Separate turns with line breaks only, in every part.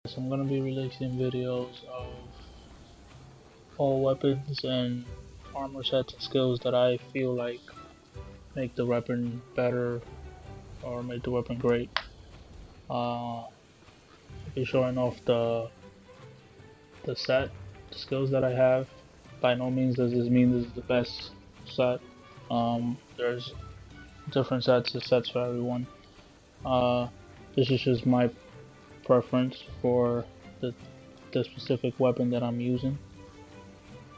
So I'm going to be releasing videos of all weapons and armor sets and skills that I feel like make the weapon better or make the weapon great. I'll be showing off the skills that I have. By no means does this mean this is the best set. There's different sets for everyone. This is just my preference for the specific weapon that I'm using.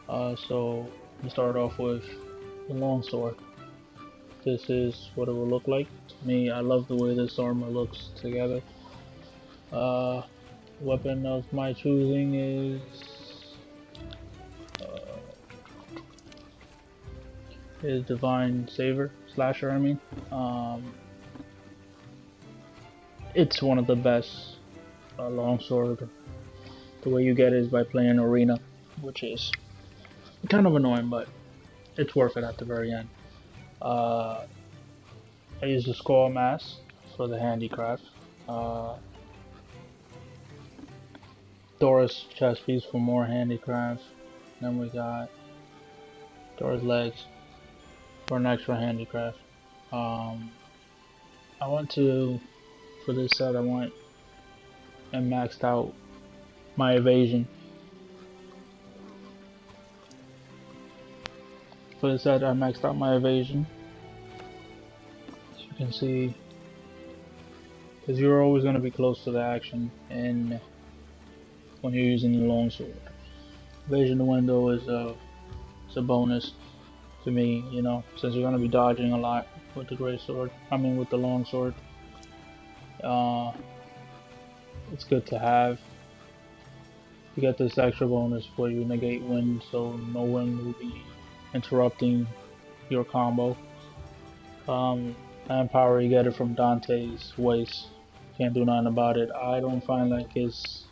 So we start off with the longsword. This is what it will look like to me. I love the way this armor looks together. Weapon of my choosing is Divine Saver Slasher. I mean, it's one of the best longsword. The way you get it is by playing arena, which is kind of annoying, but it's worth it at the very end. I use the skull mask for the handicraft. Dora's chest piece for more handicraft. Then we got Dora's legs for an extra handicraft. I want to, for this set, I want and maxed out my evasion. For this set, I maxed out my evasion. As you can see, because you're always going to be close to the action, and when you're using the longsword, evasion the window is a bonus to me. You know, since you're going to be dodging a lot with the great sword. I mean, with the longsword. It's good to have. You get this extra bonus where you negate wind, so no wind will be interrupting your combo. And power, you get it from Dante's waist. Can't do nothing about it. I don't find like it's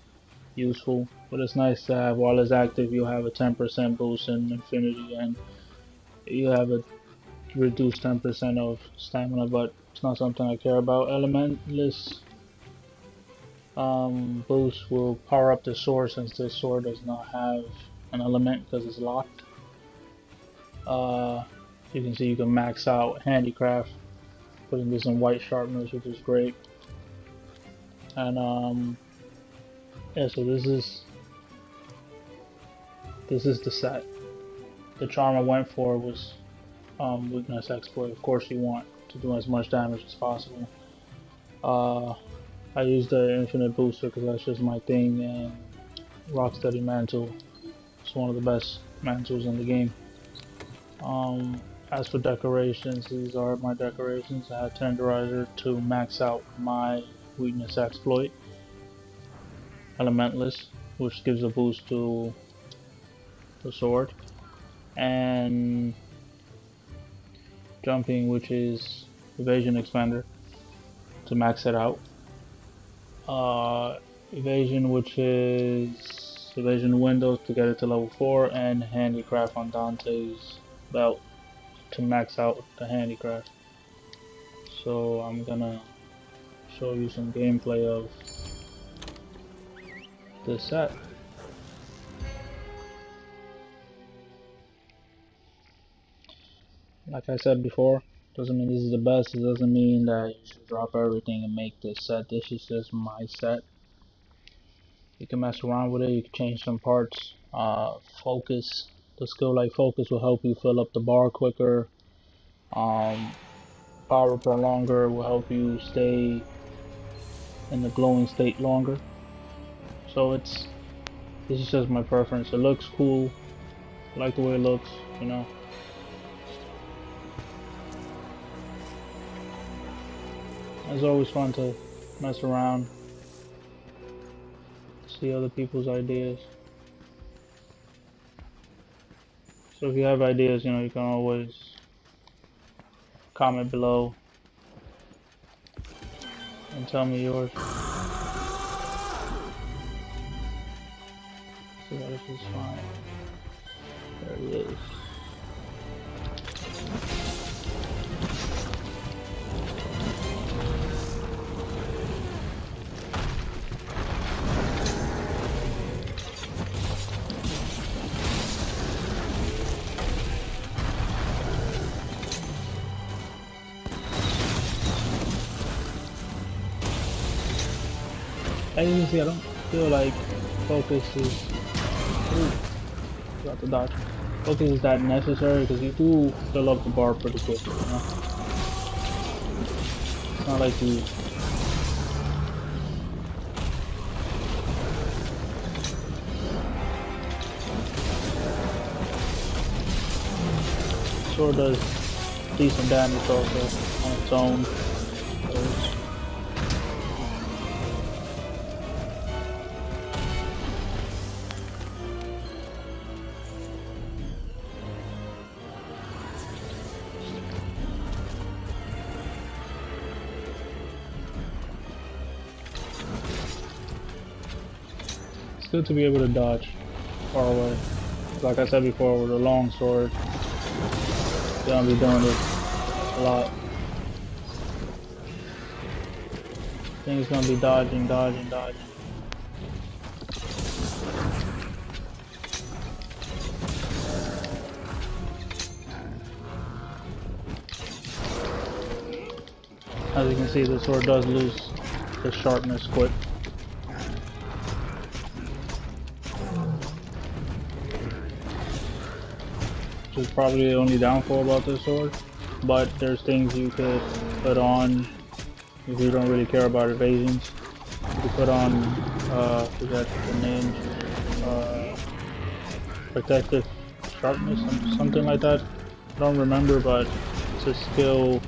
useful, but it's nice to have. While it's active, you have a 10% boost in Infinity, and you have a reduced 10% of stamina, but it's not something I care about. Elementless boost will power up the sword, since this sword does not have an element because it's locked. You can see you can max out handicraft, putting this in white sharpness, which is great. And yeah, so this is the set. The charm I went for was weakness exploit. Of course, you want to do as much damage as possible. I use the infinite booster because that's just my thing, and Rocksteady mantle is one of the best mantles in the game. As for decorations, these are my decorations. I had Tenderizer to max out my weakness exploit. Elementless, which gives a boost to the sword, and jumping, which is evasion expander, to max it out. Evasion, which is evasion windows, to get it to level 4, and handicraft on Dante's belt to max out the handicraft. So I'm gonna show you some gameplay of this set. Like I said before, doesn't mean this is the best. It doesn't mean that you should drop everything and make this set. This is just my set. You can mess around with it. You can change some parts. Focus. The skill like focus will help you fill up the bar quicker. Power prolonger will help you stay in the glowing state longer. So this is just my preference. It looks cool. I like the way it looks, you know. It's always fun to mess around, see other people's ideas. So if you have ideas, you know, you can always comment below and tell me yours. So that is fine. There it is. As you can see, I don't feel like focus is. Ooh, got the dodge. Focus is that necessary because you do fill up the bar pretty quick. You know? It's not like you. Sword does decent damage also on its own. It's good to be able to dodge far away. Like I said before, with a long sword, you're gonna be doing this a lot. Things gonna be dodging. As you can see, the sword does lose the sharpness quick. Which is probably the only downfall about this sword, but there's things you could put on if you don't really care about evasions. You could put on, forget the name, protective sharpness, something like that. I don't remember, but it's a skill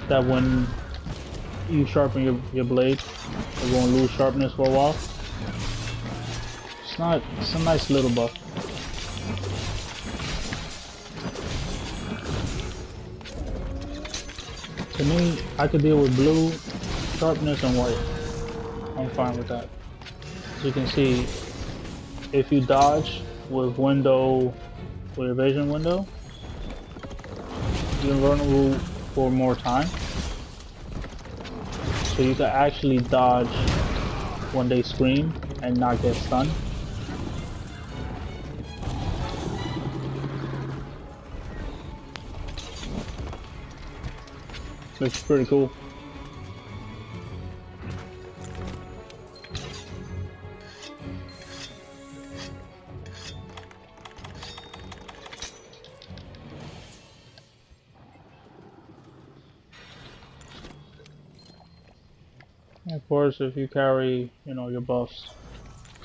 that when you sharpen your blade, it won't lose sharpness for a while. It's a nice little buff. To me, I could deal with blue, sharpness, and white. I'm fine with that. As you can see, if you dodge with evasion window, you're vulnerable for more time. So you can actually dodge when they scream and not get stunned. Looks pretty cool. Of course, if you carry, your buffs,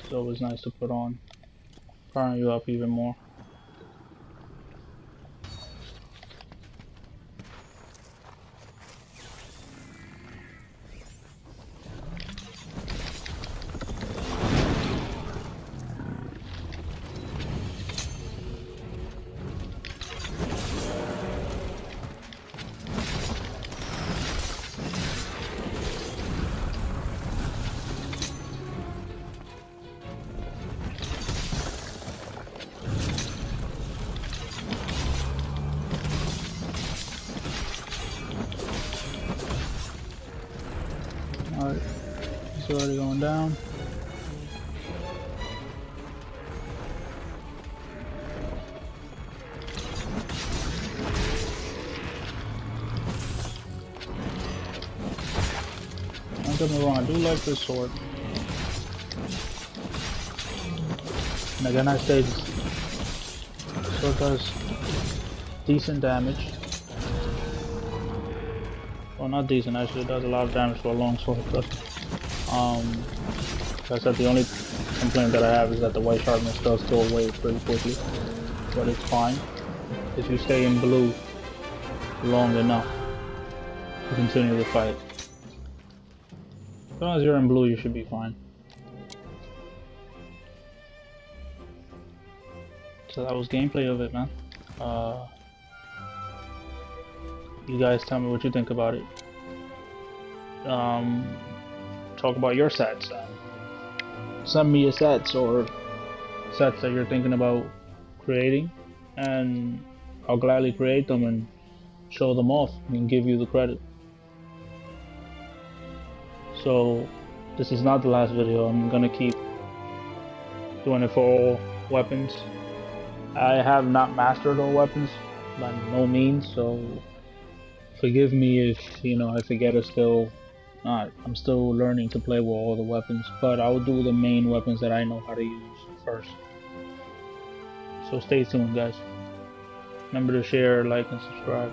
it's always nice to put on, powering you up even more. Alright, it's already going down. Don't get me wrong, I do like this sword. And again, I say this sword does decent damage. Well, not decent, actually, it does a lot of damage for a long sword, but like I said, the only complaint that I have is that the white sharpness does go away pretty quickly, but it's fine if you stay in blue long enough to continue the fight. As long as you're in blue, you should be fine. So that was gameplay of it, man. You guys tell me what you think about it. Talk about your sets. Send me your sets or sets that you're thinking about creating, and I'll gladly create them and show them off and give you the credit. So this is not the last video. I'm gonna keep doing it for all weapons. I have not mastered all weapons by no means, so forgive me if I forget a skill I'm still learning to play with all the weapons, but I'll do the main weapons that I know how to use first. So stay tuned, guys. Remember to share, like, and subscribe.